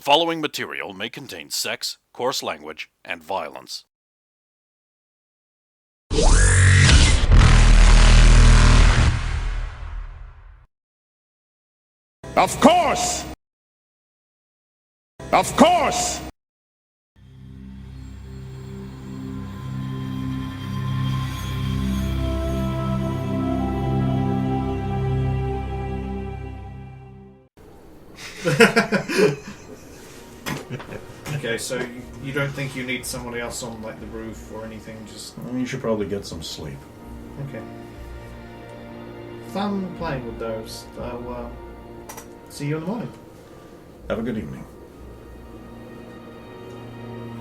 following material may contain sex, coarse language, and violence. Of course! Of course! Okay, so you don't think you need somebody else on like the roof or anything? Just You should probably get some sleep. okay. Fun playing with those. I'll see you in the morning. Have a good evening.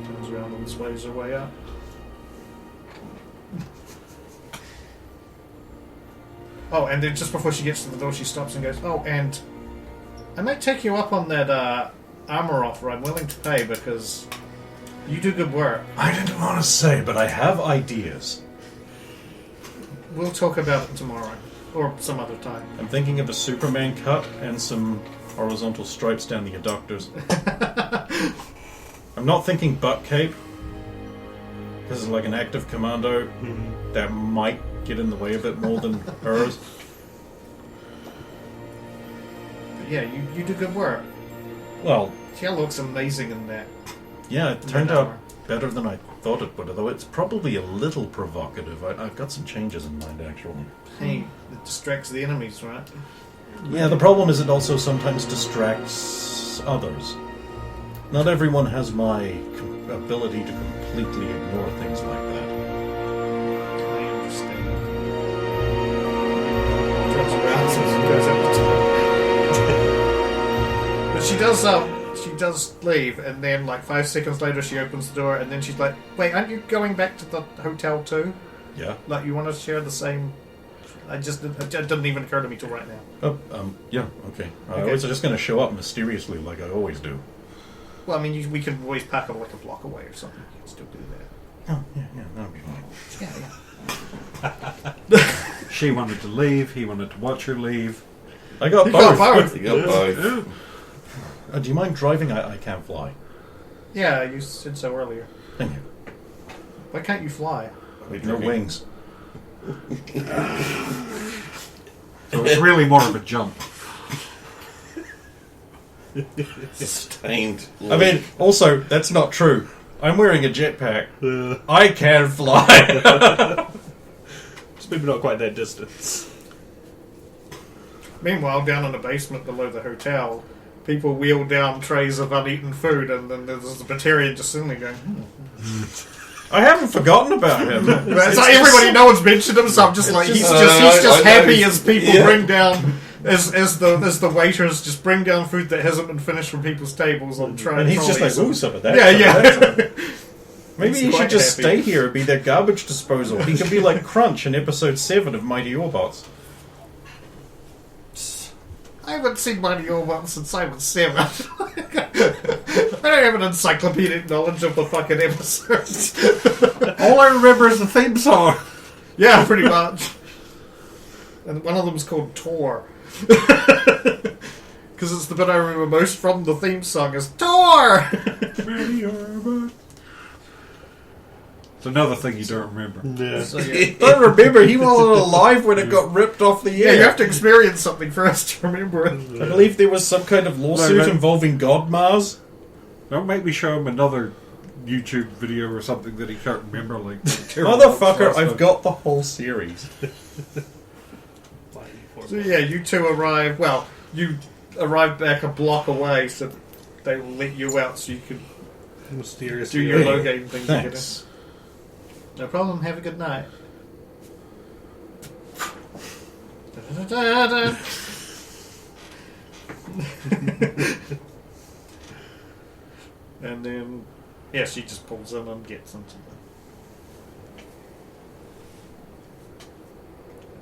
Turns around and sways her way up. Oh, and then just before she gets to the door, she stops and goes, "Oh, and I might take you up on that armor offer. I'm willing to pay because you do good work. I didn't want to say, but I have ideas. We'll talk about it tomorrow or some other time." I'm thinking of a Superman cut and some horizontal stripes down the adductors. I'm not thinking butt cape. This is like an active commando that might get in the way a bit more than hers. But yeah, you do good work. Well, She looks amazing in that. yeah, it turned out better than I thought it would, although it's probably a little provocative. I've got some changes in mind, actually. Hey, it distracts the enemies, right? Yeah, the problem is it also sometimes distracts others. Not everyone has my ability to completely ignore things like that. I understand. Turns around and goes up the top. But she does leave, and then like 5 seconds later she opens the door, and then she's like, "Wait, aren't you going back to the hotel too? Yeah? Like you want to share the same?" It didn't even occur to me till right now. Oh, yeah, okay. I Okay. was just going to show up mysteriously like I always do. Well, I mean, we could always pack up like a block away or something. You can still do that. Oh, yeah, that'll be fine. Yeah. She wanted to leave, he wanted to watch her leave. I got You both. got both. You got both. Do you mind driving? I can't fly. Yeah, you said so earlier. Thank you. Why can't you fly? No wings. So it's really more of a jump. Sustained. I mean, also, that's not true. I'm wearing a jetpack. I can fly. It's maybe not quite that distance. Meanwhile, down in the basement below the hotel, people wheel down trays of uneaten food, and then there's the Batarian just suddenly going, I haven't forgotten about him. It's like everybody, no one's mentioned him, so I'm just like, he's just I happy know. as people Yeah. bring down, as the waiters just bring down food that hasn't been finished from people's tables on trays. And he's just like, ooh, some of that. Yeah, some of that. yeah. Maybe He's he should quite just happy. stay here and be their garbage disposal. He could be like Crunch in episode 7 of Mighty Orbots. I haven't seen Mighty Orbots since I was 7. I don't have an encyclopedic knowledge of the fucking episodes. All I remember is the theme song. Yeah, pretty much. And one of them's called Tor. Because it's the bit I remember most from the theme song is Tor! It's another thing you don't remember. Yeah. So, yeah. Don't remember, he wasn't alive when it got ripped off the Yeah, air. you have to experience something first to remember it. I believe there was some kind of lawsuit Right. involving God Mars. Don't make me show him another YouTube video or something that he can't remember. Like Motherfucker, I've got the whole series. So yeah, you two arrive, well, you arrive back a block away, so they will let you out so you can Mysterious. do your Hey, locating thing together. Thanks. No problem, have a good night. Da-da-da-da. And then, yeah, she just pulls in and gets into the...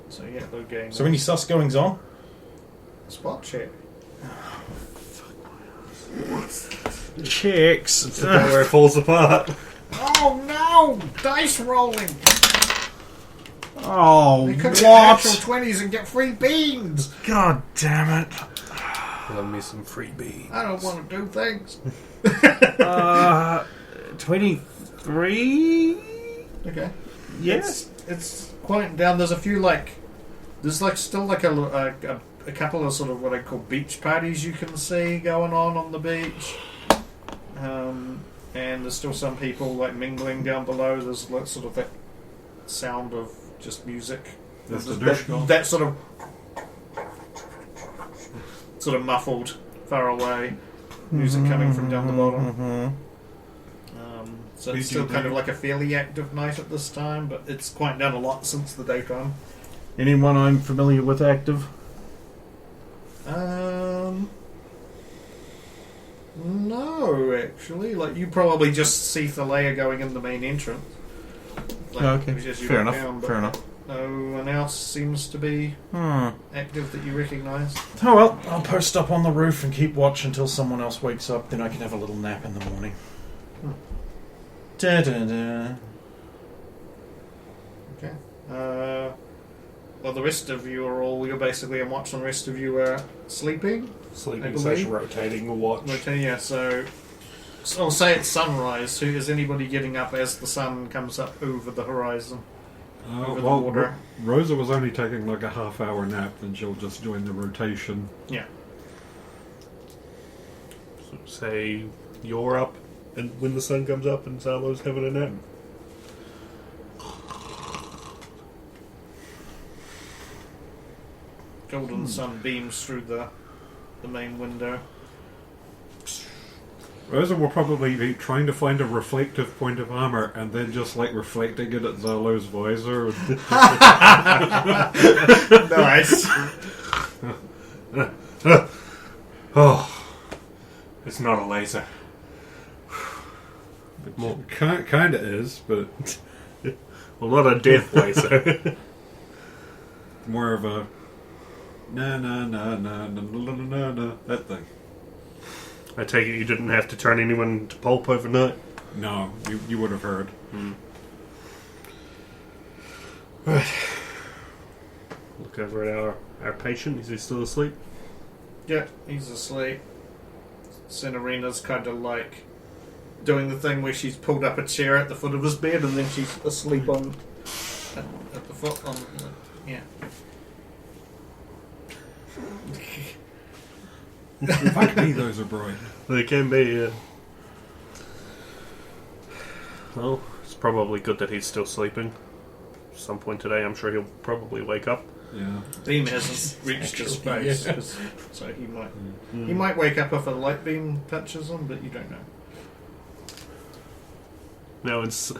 So yeah, they're going... So any sus goings on? spot check. Chicks. It's the bit where it falls apart. Oh no! Dice rolling! Oh, You could get actual 20s and get free beans! God damn it. Love me some freebie. I don't want to do things. 23? Okay. Yes. It's quieting down. There's a few there's still a couple of sort of what I call beach parties you can see going on the beach. And there's still some people mingling down below. There's sort of that sound of just music. That's There's traditional. that sort of muffled, far away music coming from down the bottom. So it's still kind of like a fairly active night at this time, but it's quieted down a lot since the daytime. Anyone I'm familiar with active? No, actually. You probably just see Thalia going in the main entrance. Okay, as you fair walk enough. down, but Fair enough. No one else seems to be active that you recognise. Oh well, I'll post up on the roof and keep watch until someone else wakes up. Then I can have a little nap in the morning. Da da da. Okay. Well, the rest of you you're basically on watch, and the rest of you are sleeping. I Sleeping believe. / rotating a watch. Okay, yeah, so I'll say it's sunrise. So is anybody getting up as the sun comes up over the horizon? Over the water? Rosa was only taking a half-hour nap, then she'll just join the rotation. Yeah. So say you're up and when the sun comes up and Salo's having a nap. Golden sun beams through the main window. Rosa will probably be trying to find a reflective point of armor and then just reflecting it at Zalo's visor. Nice. Oh, it's not a laser. More, Kind of is, but well, not a death laser. more of a na na na na na na na na that thing. I take it you didn't have to turn anyone to pulp overnight. No, you would have heard. Right. Look over at our patient. Is he still asleep? Yeah, he's asleep. Senorina's kind of doing the thing where she's pulled up a chair at the foot of his bed and then she's asleep at the foot. Yeah. Fuck me, those are bright. They can be, yeah. Well, it's probably good that he's still sleeping. At some point today, I'm sure he'll probably wake up. Yeah. Beam hasn't reached his face, so he might wake up if a light beam touches him, but you don't know. No, it's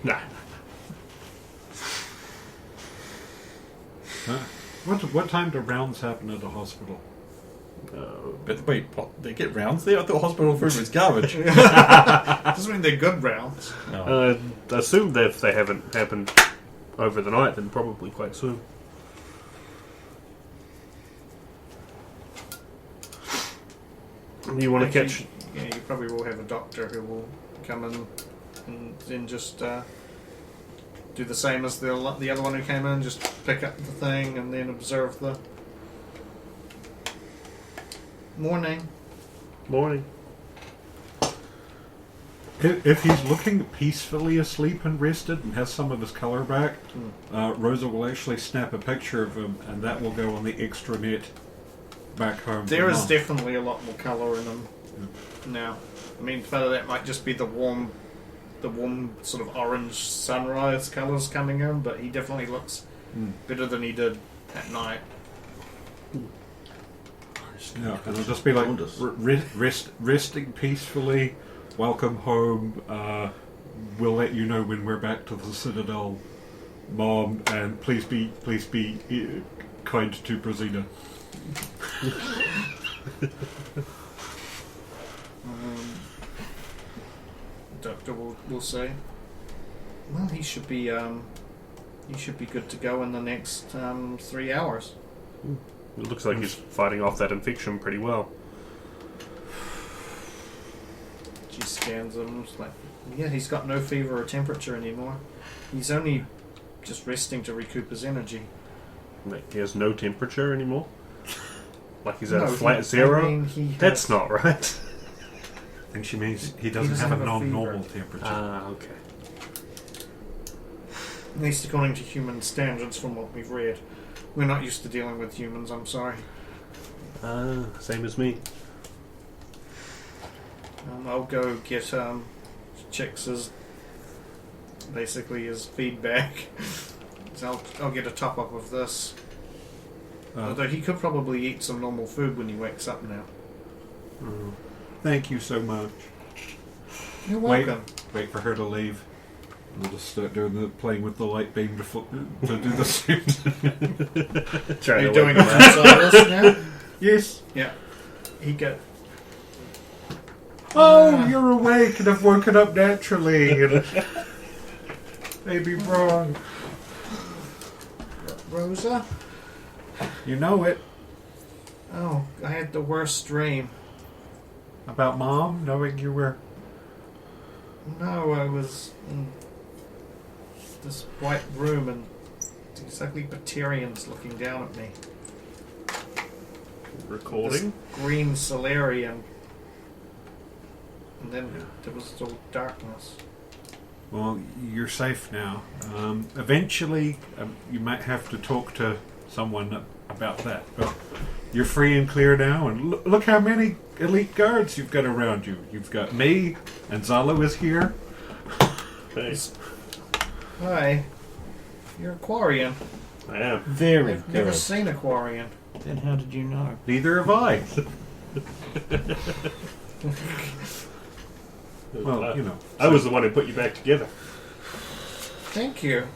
nah. What time do rounds happen at a hospital? But wait, what? They get rounds there? I thought hospital food was garbage. Doesn't mean they're good rounds. No. I assume that if they haven't happened over the night, then probably quite soon. You want to catch? Yeah, you probably will have a doctor who will come in and then just do the same as the other one who came in, just pick up the thing and then observe the morning. Morning. If he's looking peacefully asleep and rested and has some of his colour back, Rosa will actually snap a picture of him and that will go on the extranet back home. There is definitely a lot more colour in him now. I mean, part of that might just be the warm sort of orange sunrise colours coming in, but he definitely looks better than he did at night. Yeah, and it'll just be resting peacefully, welcome home, we'll let you know when we're back to the Citadel, Mom, and please be kind to Brasina. Doctor will say, well, he should be good to go in the next 3 hours. It looks like he's fighting off that infection pretty well. She scans him. It's yeah, he's got no fever or temperature anymore. He's only just resting to recoup his energy. Like, he has no temperature anymore. Like he's at No, a flat I zero? mean, he That's has- not right. I think she means he doesn't doesn't have have a a fever. non-normal temperature. Okay. At least according to human standards from what we've read. We're not used to dealing with humans, I'm sorry. Same as me. I'll go get Chix's basically his feedback. So I'll get a top up of this. Although he could probably eat some normal food when he wakes up now. Thank you so much. You're welcome. Wait for her to leave. We'll just start playing with the light beam to do the suit. Are you doing it now? Yes. Yeah. He got. Oh, you're awake and I've woken up naturally. And maybe wrong. Rosa? You know it. Oh, I had the worst dream. About Mom, knowing you were... No, I was in this white room and these ugly Batarians looking down at me. Recording? This green Solarian. And then there was all darkness. Well, you're safe now. Eventually, you might have to talk to someone about that. But you're free and clear now, and look how many elite guards you've got around you. You've got me, and Zalo is here. Thanks. Hi. You're a Quarian. I am. Very I've never good. seen a Quarian. Then how did you know? Neither have I. Well, you know. I was the one who put you back together. Thank you.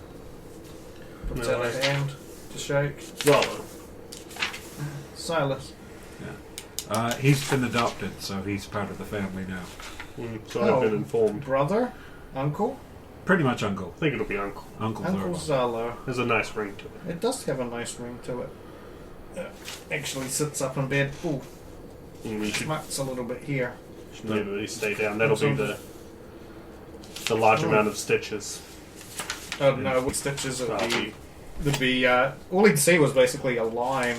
Puts No, out a hand to shake. Well, Silas. He's been adopted, so he's part of the family now. so I've been informed. Brother? Uncle? Pretty much uncle. I think it'll be Uncle. Uncle's Uncle our Zalo. There's a nice ring to it. It does have a nice ring to it. Actually sits up in bed. Ooh, We should smuts a little bit here. maybe stay down. That'll be the large amount of stitches. Oh no, with stitches it That'll would be all he'd see was basically a line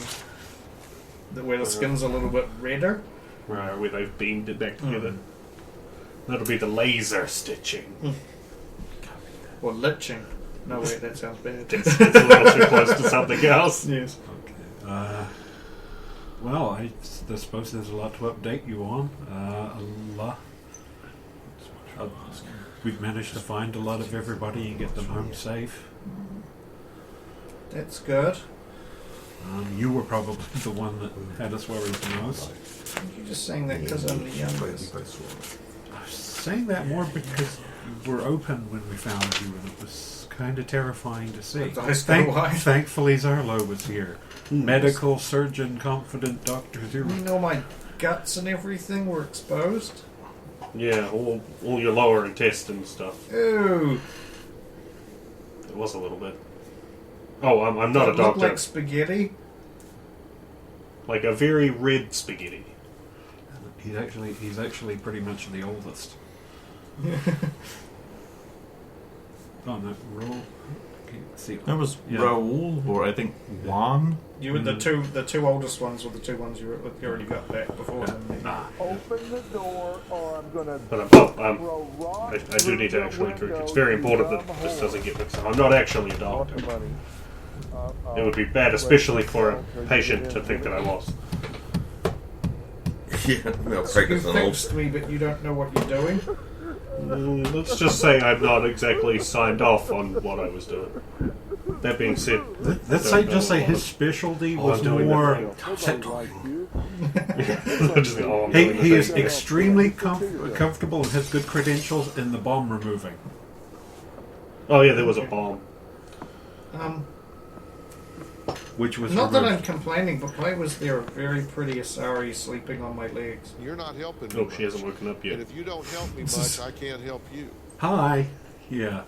where the skin's a little bit redder. Right, where they've beamed it back together. That'll be the laser stitching. Or liching. No wait, that sounds bad. It's a little too close to something else. Yes. Okay. Well, I suppose there's a lot to update you on. A lot. We've managed to find a lot of everybody and get them home safe. That's good. You were probably the one that had us worried the most. You're just saying that because I'm the youngest. I was saying that more because you were open when we found you, and it was kind of terrifying to see. Thankfully, Zarlo was here. Medical surgeon, confident doctor. You know my guts and everything were exposed? Yeah, all your lower intestine stuff. Ooh. It was a little bit. Oh, I'm not a Does it look doctor. like spaghetti? Like a very red spaghetti. He's actually pretty much the oldest. Oh no, roll. See, There was yeah. Raoul, or I think Juan. You were the two oldest ones were the two ones you already got back before them. Open the door, or I'm gonna But throw rocks I do need to through actually your correct. It's windows, very you important dumb that this whore. doesn't get mixed up. I'm not actually a doctor. Okay, buddy. It would be bad, especially for a patient, to think that I was. Yeah, they'll You take us an old. fixed me, but you don't know what you're doing. Let's just say I'm not exactly signed off on what I was doing. That being said, Let's just say his specialty was I'm doing more. Like you. just, oh, I'm doing He the is thing. extremely comfortable and has good credentials in the bomb removing. Oh yeah, there was a bomb. Which was Not that I'm removed. complaining, but why was there a very pretty Asari sleeping on my legs? You're not helping me Oh, much. she hasn't woken up yet. And if you don't help me much, I can't help you. Hi. Yeah.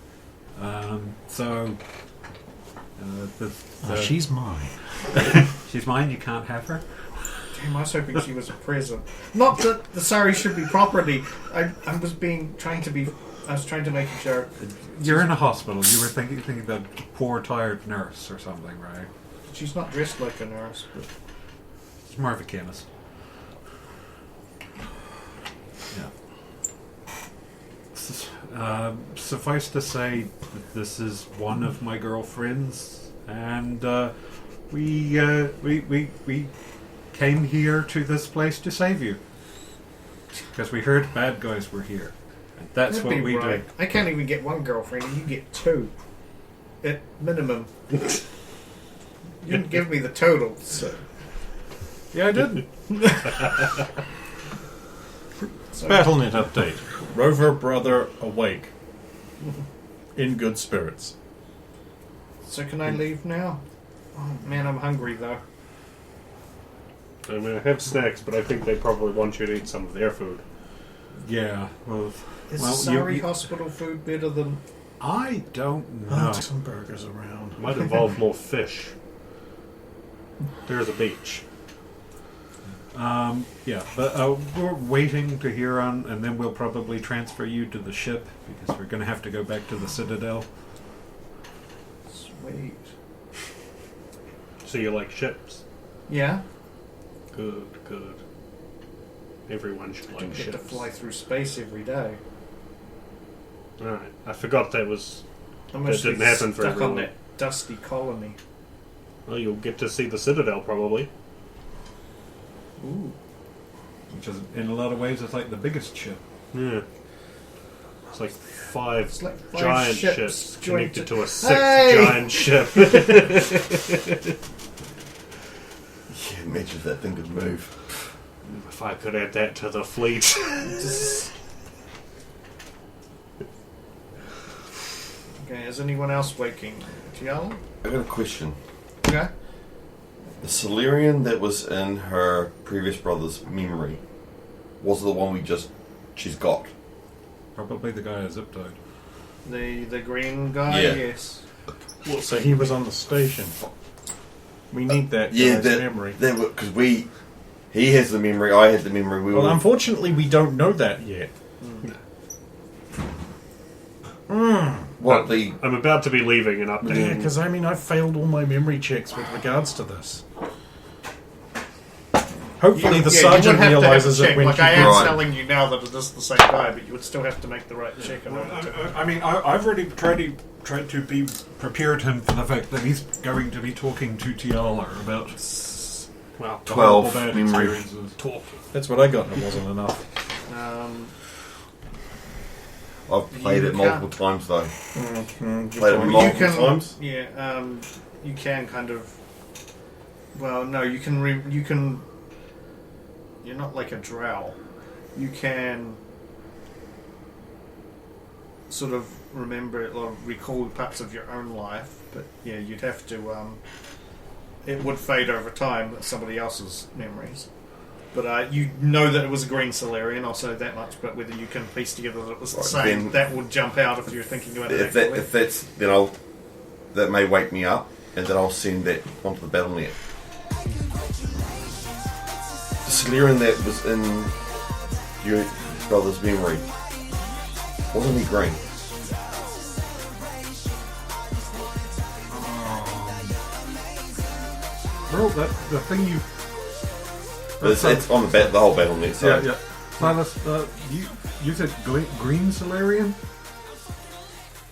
So. She's mine. She's mine. You can't have her. Damn, I was hoping she was a present. Not that the Sari should be property. I was trying to make a joke. You're in a hospital. You were thinking about a poor, tired nurse or something, right? She's not dressed like a nurse, but He's more of a chemist. Suffice to say, that this is one of my girlfriends, and we came here to this place to save you because we heard bad guys were here, and that's That'd what be we do. I can't even get one girlfriend, and you get two. At minimum. You didn't give me the total, so. Yeah, I didn't. Battlenet update. Rover brother awake. In good spirits. So can I leave now? Oh man, I'm hungry though. I mean, I have snacks, but I think they probably want you to eat some of their food. Yeah. Well, Is well, Surrey hospital food better than... I don't know. I'll take some burgers around. Might involve more fish. There's a beach. Yeah, but we're waiting to hear on, and then we'll probably transfer you to the ship because we're going to have to go back to the Citadel. Sweet. So you like ships? Yeah? Good, good. Everyone should I like don't get to ships. fly through space every day. Alright, I forgot that was... I'm That mostly didn't happen for stuck on everyone. that dusty colony. Well, you'll get to see the Citadel, probably. Ooh. Which is, in a lot of ways, it's like the biggest ship. Yeah. It's like five It's like 5 giant ships ships joined connected to- to a 6th Hey! giant ship. Yeah, imagine if that thing could move. If I could add that to the fleet. Just... Okay, is anyone else waking? Tiala? I got a question. Okay. The Solarian that was in her previous brother's memory was the one she's got. Probably the guy at Ziptoad. The green guy, Yeah. yes. Well, so he was on the station. We need that Yeah, guy's that memory. because he has the memory, I had the memory. We Well, were unfortunately, we don't know that yet. what the I'm about to be leaving and Yeah, updating. because I mean, I've failed all my memory checks with regards to this. Hopefully, the you sergeant would have to have realizes a check. it when Like he I am Right. telling you now that it is the same guy, but you would still have to make the right check. In order to... I mean, I've already tried to be prepared him for the fact that he's going to be talking to Tiala about Well, 12 bad memory. experiences. That's what I got, and it wasn't enough. I've played You it multiple can't- times though. Mm-hmm. Played it You multiple can, times. yeah, you can kind of. Well, no, you can. You can. You're not like a drow. You can sort of remember or recall parts of your own life, but yeah, you'd have to. It would fade over time with somebody else's memories. But you know that it was a green Solarian, I'll say that much. But whether you can piece together that it was the Right, same, then- that would jump out if you're thinking about it. If that's then that may wake me up, and then I'll send that onto the BattleNet. The Solarian that was in your brother's memory wasn't he green? Well, the thing you... It's on the whole BattleNet. So Yeah, yeah. Silas, you said green Solarian?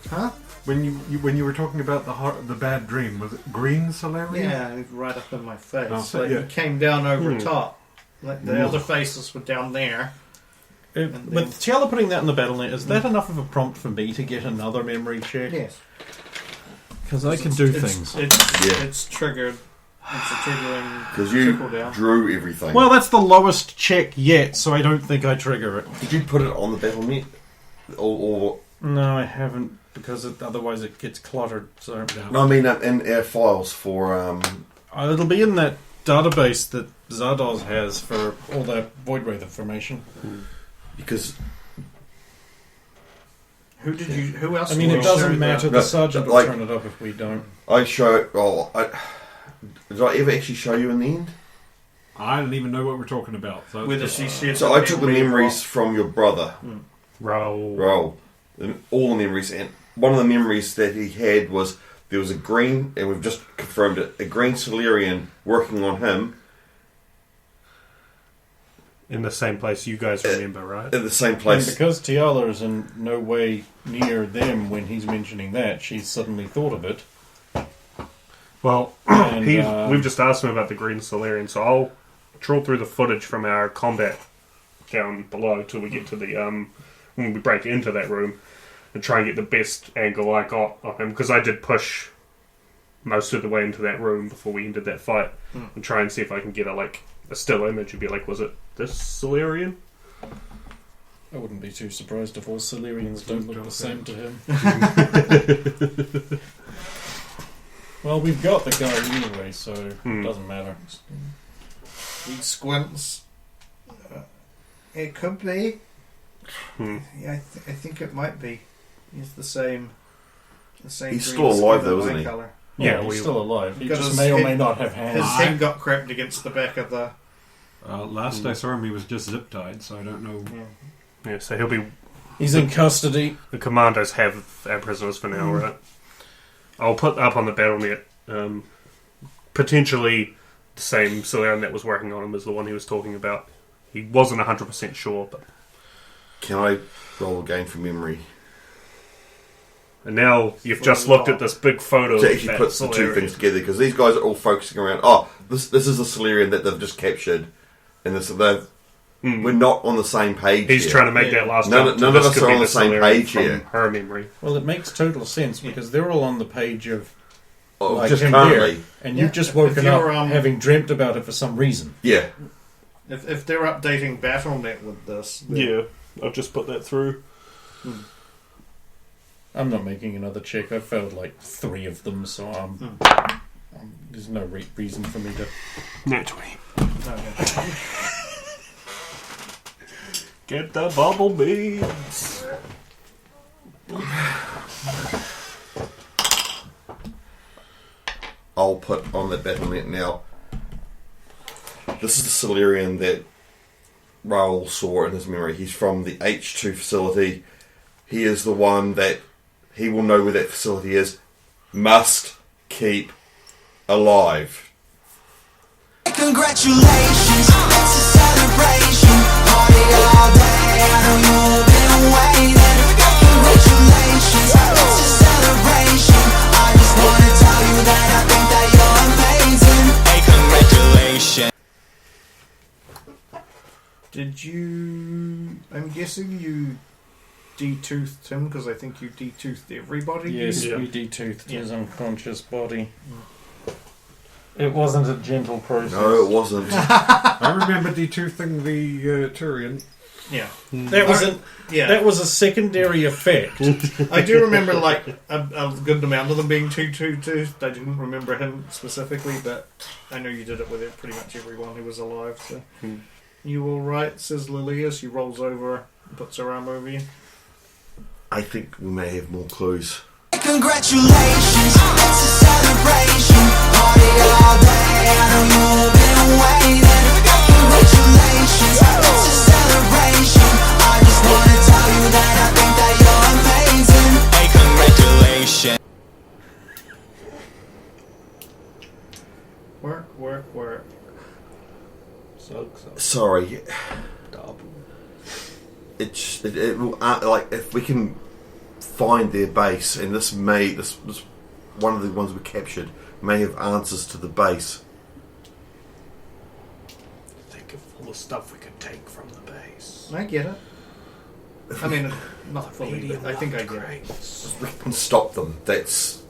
Huh? When you were talking about the bad dream, was it green Solarian? Yeah, right up in my face. Oh, so- like yeah. it came down over top. Like the other faces were down there. With Tiala putting that in the BattleNet, is that enough of a prompt for me to get another memory check? Yes. Because I can do things. It's triggered. It's a triggering because you trickle down. drew everything. Well, that's the lowest check yet, so I don't think I trigger it. Did you put it on the BattleNet, or No, I haven't, because otherwise it gets cluttered. So no? I mean in our files for it'll be in that database that Zardoz has for all that Voidwraith information. because Who else? I mean, will it doesn't show matter. that? The sergeant will like- turn it up if we don't. I show. Well, did I ever actually show you in the end? I don't even know what we're talking about. So Whether she shared So I took the memories from your brother, Roll. Raoul, all the memories, and one of the memories that he had was there was a green, and we've just confirmed it, a green Solarian working on him, In the same place you guys remember, right? In the same And place. because Tiala is in no way near them when he's mentioning that, she's suddenly thought of it. Well, And, we've just asked him about the Green Solarian, so I'll trawl through the footage from our combat down below till we get to the when we break into that room and try and get the best angle I got of him, because I did push most of the way into that room before we ended that fight, and try and see if I can get a still image and be like, was it this Solarian? I wouldn't be too surprised if all Solarians don't look the same to him. Well, we've got the guy anyway, so it doesn't matter. He squints. It could be. Yeah, I think it might be. He's the same. He's green still alive skin though, and isn't eye he? colour. Yeah, he's still alive. He Because just his may or head- may not have His hands. head got cracked against the back of the. Last I saw him, he was just zip tied, so I don't know. Yeah, so he'll be... He's in custody. The commandos have our prisoners for now, right? I'll put up on the BattleNet potentially the same Solarian that was working on him as the one he was talking about. He wasn't 100% sure, but... Can I roll again from memory? And now you've just looked at this big photo To of actually that put the two Solarian. things together, because these guys are all focusing around. Oh, this is the Solarian that they've just captured, and we're not on the same page. He's here. trying to make that last None jump. of This us could are be on the same Solarian page from here. her memory. Well, it makes total sense because they're all on the page of Oh, just him currently. there, and you've just woken If up you're, having dreamt about it for some reason. Yeah. If they're updating BattleNet with this, then Yeah, I've just put that through. I'm not making another check. I've failed like 3 of them, so there's no reason for me to. Nat 20. okay. Get the bubble beads. I'll put on the BattleNet now. This is the Solarian that Raoul saw in his memory. He's from the H2 facility. He is the one that he will know where that facility is. Must keep alive. Congratulations, it's a celebration. Party all day, I know you've been waiting. Congratulations, it's a celebration. I just wanna tell you that I think that you're amazing. Hey, congratulations. Did you? I'm guessing you de-toothed him because I think you de-toothed everybody. Yes, Yeah. we de-toothed his unconscious body. It wasn't a gentle process. No, it wasn't. I remember detoothing the Turian. Yeah. That was that was a secondary effect. I do remember like a good amount of them being toothed. I didn't remember him specifically, but I know you did it with pretty much everyone who was alive. So you all right? Says Lily as she rolls over and puts her arm over you. I think we may have more clues. Congratulations, it's a celebration. Party all day, I know you've been waiting. Congratulations, it's a celebration. I just wanna tell you that I think that you're amazing. Hey, congratulations. Work. Sorry. It will like if we can find their base, and this one of the ones we captured may have answers to the base. Think of all the stuff we could take from the base. I get it. I mean, not fully, but I think I get it. If we can stop them. That's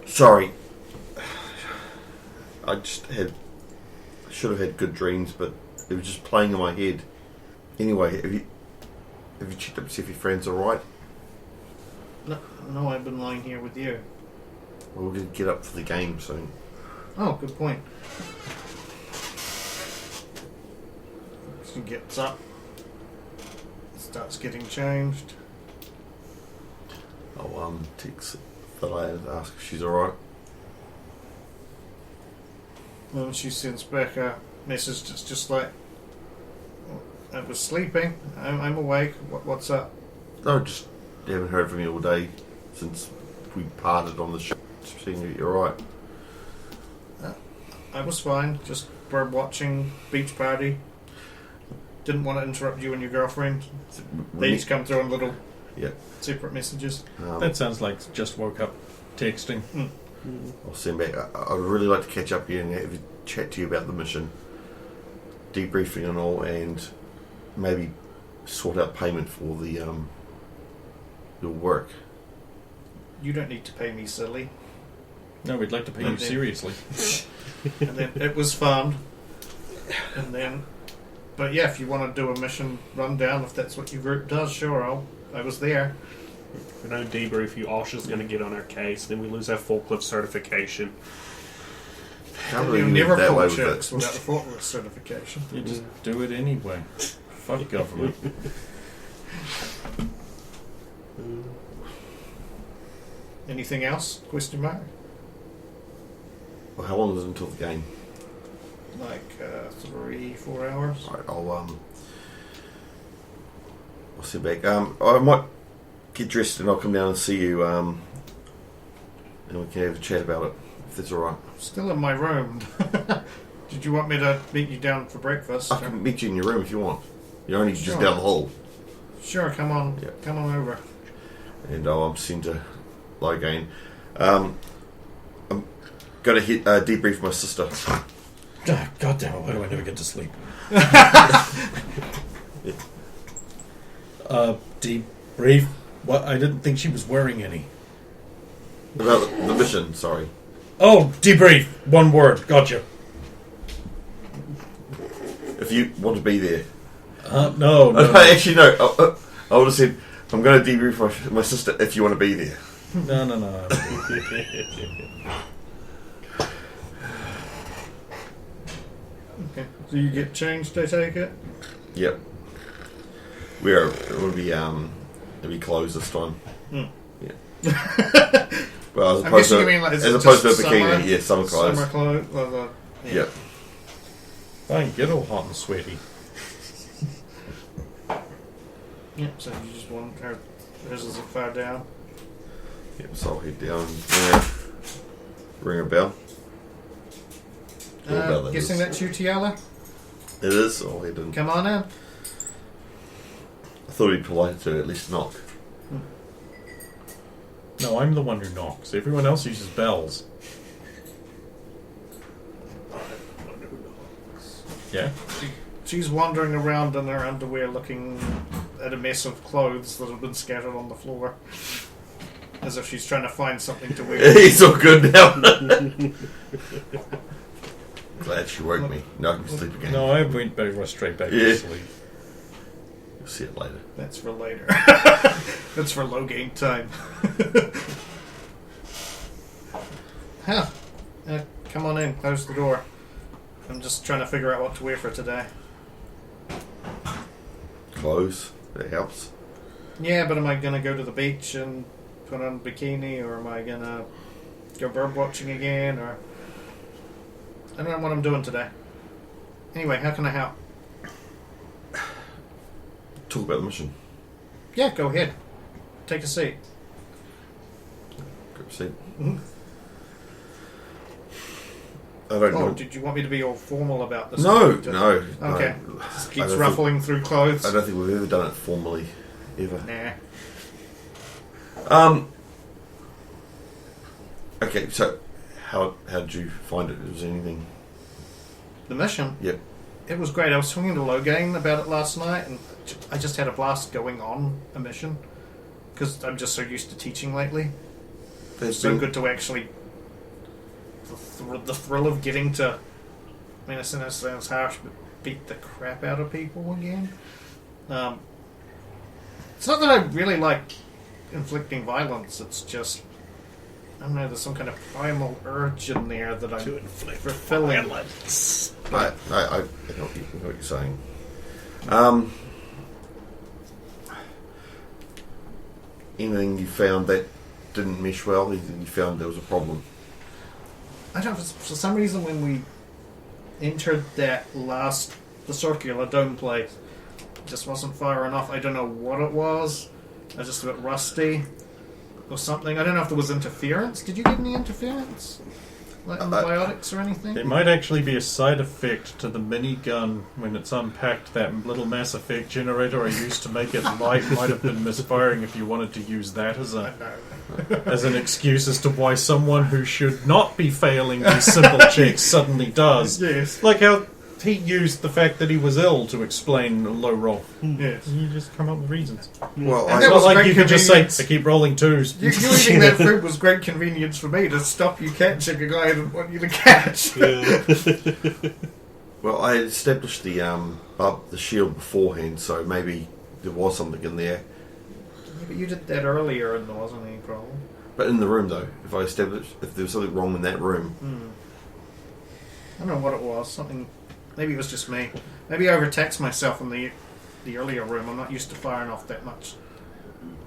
sorry. I should have had good dreams, but it was just playing in my head. Anyway, have you checked up to see if your friend's alright? No, I've been lying here with you. Well, we're going to get up for the game soon. Oh, good point. She gets up, starts getting changed. I'll text Thalia and ask if she's alright. Well, she sends back a message that's just like, I was sleeping, I'm awake, what's up? No, just haven't heard from you all day since we parted on the ship. Just seeing if you're alright. I was fine, just bird watching beach party. Didn't want to interrupt you and your girlfriend. They each come through on little separate messages. That sounds like just woke up texting. I'll send back. I'd really like to catch up here and have a chat to you about the mission, debriefing and all, and maybe sort out payment for the your work. You don't need to pay me, silly. No, we'd like to pay you seriously. And then it was fun. And then, but yeah, if you want to do a mission rundown, if that's what your group does, sure, I was there. If we don't debrief you, Osha's going to get on our case. Then we lose our forklift certification. You never pull checks without the forklift certification. You just do it anyway. Fuck government. Anything else? Question mark? Well, how long is it until the game? Like 3-4 hours. Alright, I'll sit back. I might get dressed and I'll come down and see you, and we can have a chat about it, if that's alright. Still in my room. Did you want me to meet you down for breakfast? I can meet you in your room if you want. You're only just down the hall. Sure, come on. Yeah. Come on over. And I'm sent to Logane. I'm going to debrief my sister. God damn it, why do I never get to sleep? Debrief? What? I didn't think she was wearing any. About the mission, sorry. Oh, debrief. One word. Gotcha. If you want to be there. No. Actually, no. I would have said, I'm going to debrief my sister if you want to be there. No. Okay. So you get changed, I take it? Yep. It'll be closed this time. Yeah. Well, as opposed to, as opposed to a bikini, summer clothes. Summer clothes. Yeah. Fine, get all hot and sweaty. Yeah, so you just want hers is it far down? Yep, so I'll head down. Yeah. Ring a bell. Guessing that's you, Tiala? It is. I'll head in. Come on in. I thought he'd be polite to at least knock. No, I'm the one who knocks. Everyone else uses bells. Yeah? She's wandering around in her underwear looking at a mess of clothes that have been scattered on the floor. As if she's trying to find something to wear. He's all good now. Glad she woke me. Now I can sleep again. No, I went straight back to sleep. You'll see it later. That's for later. That's for low game time. Huh. Come on in. Close the door. I'm just trying to figure out what to wear for today. Clothes. That helps. Yeah, but am I going to go to the beach and put on a bikini, or am I going to go bird watching again, or... I don't know what I'm doing today. Anyway, how can I help? Talk about the mission. Yeah, go ahead. Take a seat. Grab a seat. Mm-hmm. I don't know. Did you want me to be all formal about this? No. Okay. Just keeps ruffling through clothes. I don't think we've ever done it formally, ever. Nah. Okay, so how did you find it? Was there anything? The mission? Yep. It was great. I was talking to Logan about it last night, and I just had a blast going on a mission because I'm just so used to teaching lately. It's so good to actually the thrill of getting to. I mean, it sounds harsh, but beat the crap out of people again. It's not that I really like inflicting violence. It's just I don't know. There's some kind of primal urge in there that I'm fulfilling. Violence. I know what you're saying. Anything you found that didn't mesh well? Anything you found there was a problem? I don't know. For some reason, when we entered the circular dome place, it just wasn't far enough. I don't know what it was. I was just a bit rusty or something. I don't know if there was interference. Did you get any interference? like antibiotics or anything? It might actually be a side effect to the minigun when it's unpacked. That little Mass Effect generator I used to make it light might have been misfiring if you wanted to use that as as an excuse as to why someone who should not be failing these simple checks suddenly does. Yes. Like how he used the fact that he was ill to explain a low roll. Yes. You just come up with reasons. Well, And It's that not was like great you could just say, convenience. I keep rolling twos. You eating that food was great convenience for me to stop you catching a guy I didn't want you to catch. well, I had established the the shield beforehand, so maybe there was something in there. Yeah, but you did that earlier and there wasn't any problem. But in the room, though, if there was something wrong in that room, I don't know what it was. Something. Maybe it was just me. Maybe I overtaxed myself in the earlier room. I'm not used to firing off that much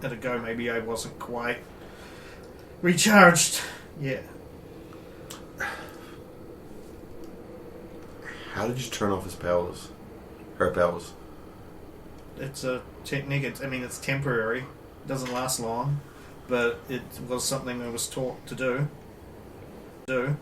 at a go. Maybe I wasn't quite recharged yet. how did you turn off his powers? Her powers. It's a technique. It's temporary. It doesn't last long, but it was something I was taught to do. Do.